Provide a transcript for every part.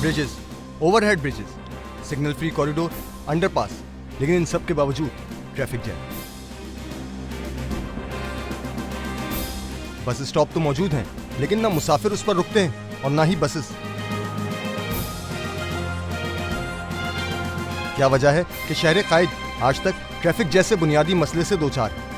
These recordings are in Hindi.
Bridges, overhead bridges, signal free corridor, underpass, लेकिन इन सब के बावजूद ट्रैफिक जैम। बस स्टॉप तो मौजूद हैं, लेकिन ना मुसाफिर उस पर रुकते हैं और ना ही बसेस। क्या वजह है कि शहर कायद आज तक ट्रैफिक जैसे बुनियादी मसले से दो चार है?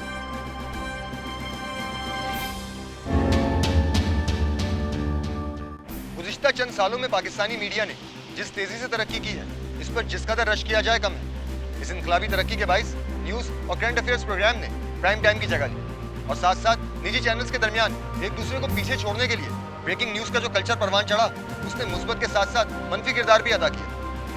गुज़िश्ता चंद सालों में पाकिस्तानी मीडिया ने जिस तेजी से तरक्की की है, इस पर जिस कदर रश किया जाए कम है। इस इनकलाबी तरक्की के बाइस न्यूज और करंट अफेयर्स प्रोग्राम ने प्राइम टाइम की जगह ली और साथ साथ निजी चैनल्स के दरमियान एक दूसरे को पीछे छोड़ने के लिए ब्रेकिंग न्यूज का जो कल्चर परवान चढ़ा, उसने मुस्बत के साथ साथ मनफी किरदार भी अदा किया।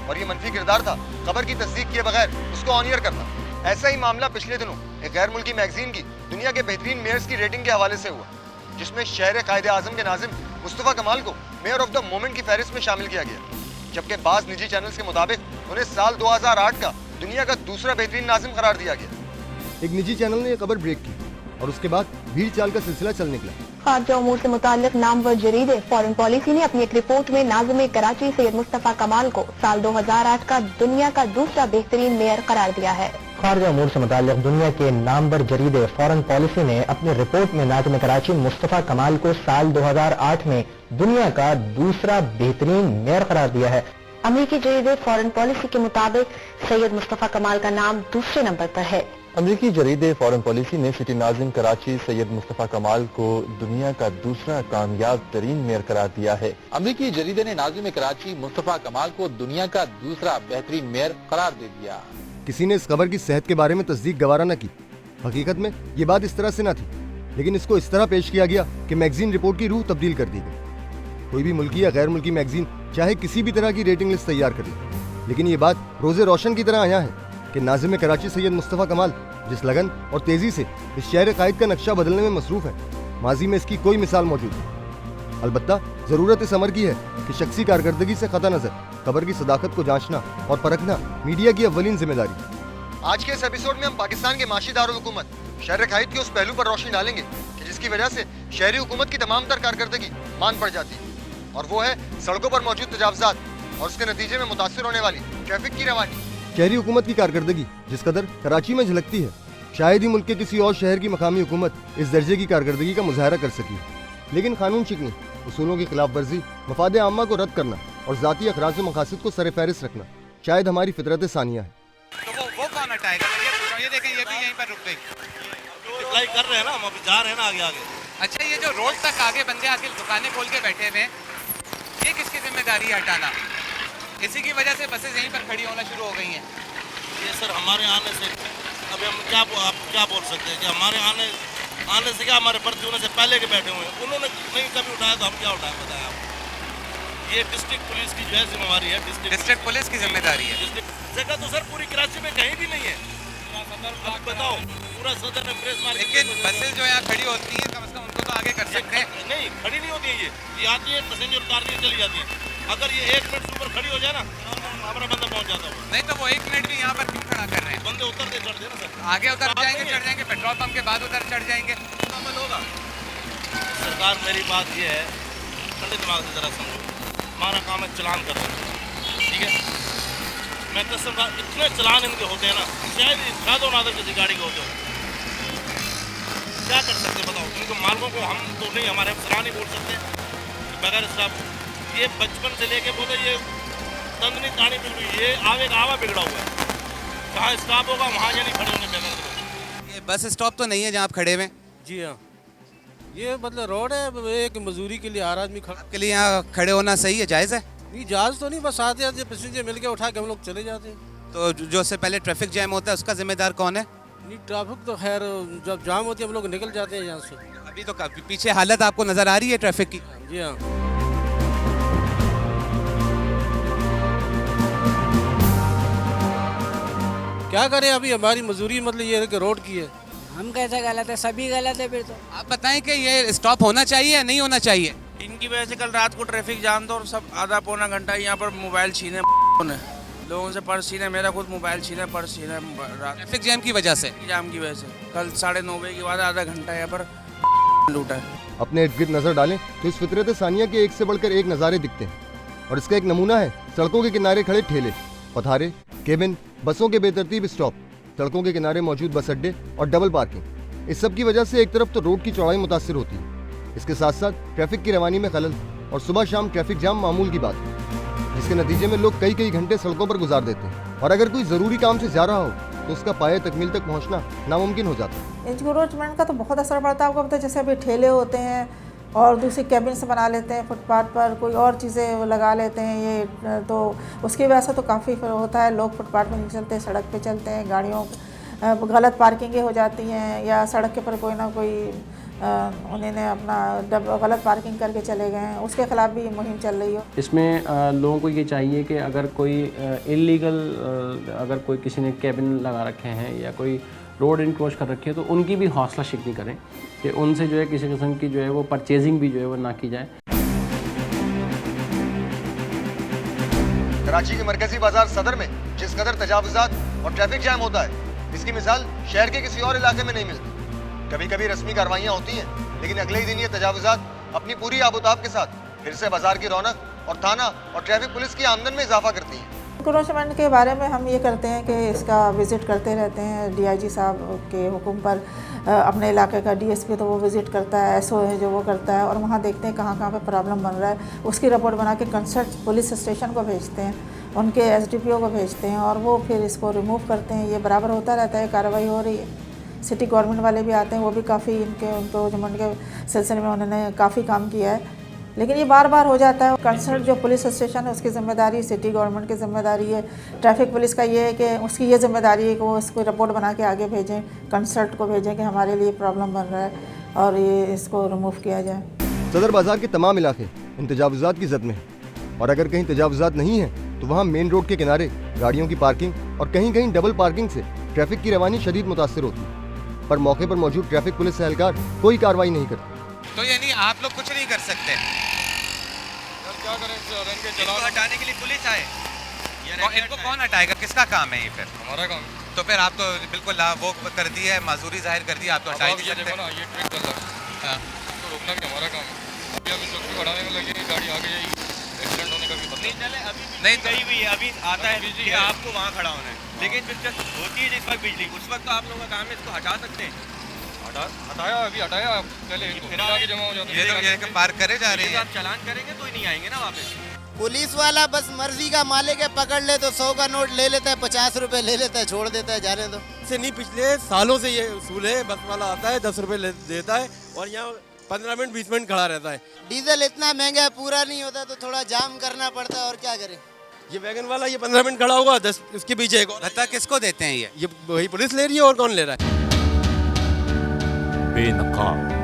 और ये मनफी किरदार था खबर की तस्दीक किए बगैर उसको ऑन एयर करना। ऐसा ही मामला पिछले दिनों एक गैर मुल्की मैगजीन की दुनिया के बेहतरीन मेयर्स की रेटिंग के हवाले से हुआ, जिसमें शहर कायद आजम के नाजिम मुस्तफा कमाल को मेयर ऑफ द मोमेंट की फहरिस्त में शामिल किया गया, जबकि बाज निजी चैनल्स के मुताबिक उन्हें साल 2008 का दुनिया का दूसरा बेहतरीन नाजिम करार दिया गया। एक निजी चैनल ने यह खबर ब्रेक की और उसके बाद भीड़ चाल का सिलसिला चल निकला। खारजा उमूर से मुताल्लिक नामवर जरीदे फॉरेन पॉलिसी ने अपनी एक रिपोर्ट में नाज़िम कराची सैयद मुस्तफा कमाल को साल 2008 का दुनिया का दूसरा बेहतरीन मेयर करार दिया है। खारजा उमूर से मुताल्लिक दुनिया के नामवर जरीदे फॉरेन पॉलिसी ने अपनी रिपोर्ट में नाज़िम कराची मुस्तफा कमाल को साल 2008 में दुनिया का दूसरा बेहतरीन मेयर करार दिया है। अमेरिकी जरीदे फॉरेन पॉलिसी के मुताबिक सैयद मुस्तफा कमाल का नाम दूसरे नंबर पर है। अमेरिकी जरीदे फॉरेन पॉलिसी ने सिटी नाज़िम कराची सैयद मुस्तफा कमाल को दुनिया का दूसरा कामयाब तरीन मेयर करार दिया है। अमेरिकी जरीदे ने नाज़िम कराची मुस्तफा कमाल को दुनिया का दूसरा बेहतरीन मेयर करार दे दिया। किसी ने इस खबर की सेहत के बारे में तस्दीक गवारा न की। हकीकत में ये बात इस तरह से न थी, लेकिन इसको इस तरह पेश किया गया कि मैगजीन रिपोर्ट की रूह तब्दील कर दी गई। कोई भी मुल्की या गैर मुल्की मैगजीन चाहे किसी भी तरह की रेटिंग लिस्ट तैयार कर ले, लेकिन ये बात रोजे रोशन की तरह आया है कि नाज़िम कराची सैयद मुस्तफा कमाल जिस लगन और तेजी से इस शहर कायद का नक्शा बदलने में मसरूफ है, माजी में इसकी कोई मिसाल मौजूद नहीं। अलबत्ता जरूरत इस अमर की है कि शख्सी कारकर्दगी से कता नजर खबर की सदाकत को जांचना और परखना मीडिया की अव्वलीन जिम्मेदारी। आज के इस एपिसोड में हम पाकिस्तान के माशी दारुल हुकूमत शहर कायद के उस पहलू पर रोशनी डालेंगे कि जिसकी वजह से शहरी हुकूमत की तमाम तर कारकर्दगी मान पड़ जाती है, और वो है सड़कों पर मौजूद तजावजात और उसके नतीजे में मुतासिर होने वाली ट्रैफिक की रवानी। शहरी हुकूमत की कारकर्दगी जिस कदर कराची में झलकती है, शायद ही मुल्क के किसी और शहर की मकामी हुकूमत इस दर्जे की कारकर्दगी का मुजाहरा कर सकी। लेकिन कानून शिकनी, उसूलों की खिलाफ वर्जी, मफाद आम्मा को रद्द करना और जाती अखराज मकासद को सर फहरिस्त रखना शायद हमारी फितरत सानिया है। तो वो कौन हटाएगा? ये देखें, ये भी यहीं पर रुक गई। अप्लाई कर रहे हैं ना, हम अभी जा रहे हैं ना आगे आगे। अच्छा, ये जो रोड तक आगे बंदे आके दुकानें खोल के बैठे हुए, ये किसकी जिम्मेदारी है हटाना? इसी की वजह से बसें यहीं पर खड़ी होना शुरू हो गई हैं। ये सर हमारे आने से अभी हम क्या बोल सकते हैं कि हमारे आने से क्या, हमारे पर्ची होने से पहले के बैठे हुए हैं, उन्होंने नहीं कभी उठाया तो हम क्या उठाए बताया आपको। ये डिस्ट्रिक्ट पुलिस की जो है जिम्मेवारी है, डिस्ट्रिक्ट पुलिस की जिम्मेदारी है। जगह तो सर पूरी कराची में कहीं भी नहीं है। आप बताओ, पूरा सदर में प्रेस मार, लेकिन बसें जो यहाँ खड़ी होती हैं कम से कम उनको तो आगे कर सकते हैं। नहीं, खड़ी नहीं होती है। ये आती है, पैसेंजर उतारती है, चली जाती है। अगर ये 1 मिनट से ऊपर खड़ी हो जाए ना, हमारा बंदा पहुंच जाता है। नहीं तो वो 1 मिनट भी यहाँ पर क्यों खड़ा कर रहे हैं? बंदे उतरते चढ़ते ना सर, आगे उतर जाएंगे, चढ़ जाएंगे, पेट्रोल पंप के बाद उतर चढ़ जाएंगे। अमल होगा। सरकार, मेरी बात ये है, ठंडे दिमाग से जरा समझो, हमारा काम है चलान करना, ठीक है? मैं कसम का, इतने चलान इनके होते हैं ना, शायद शायद नादर किसी गाड़ी के होते हो। क्या कर सकते बताओ? इनको मार्गों को हम तो नहीं, हमारे अफसरान नहीं बोल सकते बगैर स्टाफ। ये बचपन से लेके बोले ये तंदनी कहानी बिगड़ी, ये आवे का आवा बिगड़ा हुआ है। कहाँ स्टॉप होगा वहाँ ये नहीं खड़े होंगे बगैर। ये बस स्टॉप तो नहीं है जहाँ आप खड़े हुए? जी हाँ, ये मतलब रोड है, एक मजदूरी के लिए हर आदमी खड़ा के लिए यहाँ खड़े होना सही है, जायज़ है? नहीं, जहाज तो नहीं, बस आते आते पैसेंजर मिल के उठा के हम लोग चले जाते हैं। तो जो से पहले ट्रैफिक जैम होता है उसका जिम्मेदार कौन है? नहीं, ट्रैफिक तो खैर जब जाम होती है हम लोग निकल जाते हैं यहाँ से। अभी तो पीछे हालत आपको नजर आ रही है ट्रैफिक की? जी हाँ। क्या करें, अभी हमारी मजदूरी मतलब ये है कि रोड की है। हम कैसे गलत है? सभी गलत है फिर तो। आप बताएं कि ये स्टॉप होना चाहिए या नहीं होना चाहिए? इनकी वजह से कल रात को ट्रैफिक जाम था और सब आधा पौना घंटा यहाँ पर मोबाइल छीने लोगों से, पर्स छीने, मेरा खुद मोबाइल छीने, पर्स छीने ट्रैफिक जैम की वजह से। जाम की वजह से कल 9:30 बजे के बाद आधा घंटा यहाँ पर लूटा है। अपने इर्द गिर्द नजर डालें तो इस फितरत सानिया के एक से बढ़कर एक नज़ारे दिखते हैं। और इसका एक नमूना है सड़कों के किनारे खड़े ठेले, पथारे, केबिन, बसों के बेतरतीब स्टॉप, सड़कों के किनारे मौजूद बस अड्डे और डबल पार्किंग। इस सब की वजह से एक तरफ तो रोड की चौड़ाई मुतासिर होती है, इसके साथ साथ ट्रैफिक की रवानी में खलल और सुबह शाम ट्रैफिक जाम मामूल की बात है, जिसके नतीजे में लोग कई कई घंटे सड़कों पर गुजार देते हैं और अगर कोई ज़रूरी काम से जा रहा हो तो उसका पाए तकमील तक पहुंचना नामुमकिन हो जाता है। इंक्रोचमेंट का तो बहुत असर पड़ता है। आपको पता है जैसे अभी ठेले होते हैं और दूसरी कैबिन से बना लेते हैं, फुटपाथ पर कोई और चीज़ें लगा लेते हैं, ये तो उसकी वजह से तो काफ़ी होता है। लोग फुटपाथ में नहीं चलते, सड़क पे चलते हैं, गाड़ियों गलत पार्किंगें हो जाती हैं या सड़क के पर कोई ना कोई उन्होंने अपना गलत पार्किंग करके चले गए हैं, उसके खिलाफ भी मुहिम चल रही है। इसमें लोगों को ये चाहिए कि अगर कोई इलीगल अगर कोई किसी ने कैबिन लगा रखे हैं या कोई रोड इनक्रोच कर रखी है तो उनकी भी हौसला शिकनी करें कि उनसे जो है किसी किस्म की जो है वो परचेजिंग भी जो है वो ना की जाए। कराची के मरकजी बाजार सदर में जिस कदर तजावुजात और ट्रैफिक जैम होता है, इसकी मिसाल शहर के किसी और इलाके में नहीं मिलती। कभी कभी रस्मी कार्रवाइयाँ होती हैं, लेकिन अगले ही दिन ये तजावुजात अपनी पूरी आबोताब के साथ फिर से बाजार की रौनक और थाना और ट्रैफिक पुलिस की आमदन में इजाफा करती हैं। इंक्रोचमेंट के बारे में हम ये करते हैं कि इसका विज़िट करते रहते हैं। डीआईजी साहब के हुक्म पर अपने इलाके का डीएसपी तो वो विज़िट करता है, एसओ है जो वो करता है, और वहाँ देखते हैं कहाँ कहाँ पे प्रॉब्लम बन रहा है। उसकी रिपोर्ट बना के कंसर्न पुलिस स्टेशन को भेजते हैं, उनके एसडीपीओ को भेजते हैं और वो फिर इसको रिमूव करते हैं। ये बराबर होता रहता है, कार्रवाई हो रही है। सिटी गवर्नमेंट वाले भी आते हैं, वो भी काफ़ी उनको जमन के सिलसिले में उन्होंने काफ़ी काम किया है, लेकिन ये बार बार हो जाता है। कंसर्न जो पुलिस स्टेशन है उसकी जिम्मेदारी, सिटी गवर्नमेंट की जिम्मेदारी है, ट्रैफिक पुलिस का ये है कि उसकी ये जिम्मेदारी है कि वो इसको रिपोर्ट बना के आगे भेजें, कंसर्ट को भेजें कि हमारे लिए प्रॉब्लम बन रहा है और ये इसको रिमूव किया जाए। सदर बाजार के तमाम इलाके इन तजावुजात की जद में हैं और अगर कहीं तजावुजात नहीं हैं तो वहाँ मेन रोड के किनारे गाड़ियों की पार्किंग और कहीं कहीं डबल पार्किंग से ट्रैफिक की रवानी शदीद मुतासिर होती है, पर मौके पर मौजूद ट्रैफिक पुलिस एहलकार कोई कार्रवाई नहीं करते। तो यानी आप लोग कुछ नहीं कर सकते? क्या करें, इनको हटाने के लिए पुलिस आए, इनको कौन हटाएगा? किसका काम है ये? फिर हमारा काम। तो फिर आप तो बिल्कुल वो कर दी है, माजूरी जाहिर कर दी, आप तो हटा ही नहीं सकते। ये ट्रिक कर रहा है, तो रोकना भी हमारा काम है। अभी हम चौकी बढ़ाने में लगे, गाड़ी आगे जाएगी, एक्सीडेंट होने का भी पता नहीं तो कहीं भी अभी आता है कि आपको वहाँ खड़ा होना है, लेकिन फिर होती है जिस वक्त बिजली, उस वक्त तो आप लोगों का काम है इसको हटा सकते हैं। हटाया, अभी हटाया, पहले फिर आगे जमा हो जाता है। ये पार्क करे जा रहे हैं, आप चालान करेंगे तो ही नहीं आएंगे ना वापस। पुलिस वाला बस मर्जी का मालिक है, पकड़ ले तो 100 का नोट ले लेता है, 50 रुपए ले लेता है, छोड़ देता है, जाने दो। से नहीं, पिछले सालों से ये उसूल है, बस वाला आता है 10 रुपए देता है और यहाँ 15 मिनट 20 मिनट खड़ा रहता है। डीजल इतना महंगा है, पूरा नहीं होता तो थोड़ा जाम करना पड़ता है, और क्या करें। ये वैगन वाला ये 15 मिनट खड़ा होगा, 10 उसके पीछे एक और। भत्ता किसको देते हैं? ये वही पुलिस ले रही है और कौन ले रहा है? बेनकाब